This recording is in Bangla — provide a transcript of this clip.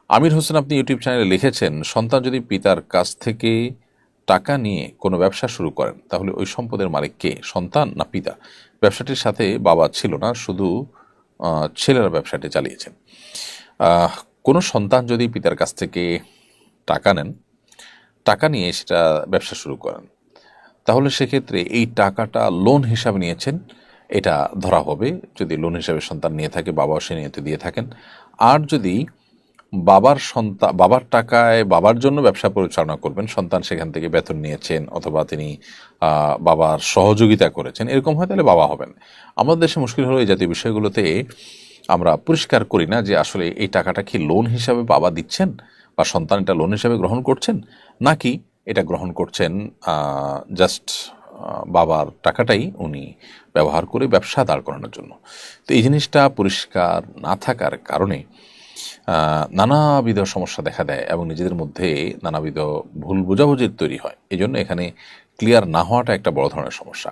আমির হোসেন, আপনি ইউটিউব চ্যানেলে লিখেছেন, সন্তান যদি পিতার কাছ থেকে টাকা নিয়ে কোনো ব্যবসা শুরু করেন তাহলে ওই সম্পদের মালিক কে, সন্তান না পিতা? ব্যবসাটির সাথে বাবা ছিল না, শুধু ছেলেরা ব্যবসাটি চালিয়েছেন। আহ, কোনো সন্তান যদি পিতার কাছ থেকে টাকা নেন, টাকা নিয়ে সেটা ব্যবসা শুরু করেন, তাহলে সেক্ষেত্রে এই টাকাটা লোন হিসাবে নিয়েছেন এটা ধরা হবে। যদি লোন হিসাবে সন্তান নিয়ে থাকে, বাবাও সে নিয়তে দিয়ে থাকেন। আর যদি বাবার টাকায় বাবার জন্য ব্যবসা পরিচালনা করবেন, সন্তান সেখান থেকে বেতন নিয়েছেন অথবা তিনি বাবার সহযোগিতা করেছেন, এরকম হয়, তাহলে বাবা হবেন। আমাদের দেশে মুশকিল হলো এই জাতীয় বিষয়গুলোতে আমরা পরিষ্কার করি না যে আসলে এই টাকাটা কি লোন হিসাবে বাবা দিচ্ছেন বা সন্তান এটা লোন হিসাবে গ্রহণ করছেন, নাকি এটা গ্রহণ করছেন জাস্ট বাবার টাকাটাই উনি ব্যবহার করে ব্যবসা দাঁড় করানোর জন্য। তো এই জিনিসটা পরিষ্কার না থাকার কারণে নানাবিধ সমস্যা দেখা দেয় এবং নিজেদের মধ্যে নানাবিধ ভুল বোঝাবুঝির তৈরি হয়। এই জন্য এখানে ক্লিয়ার না হওয়াটা একটা বড় ধরনের সমস্যা।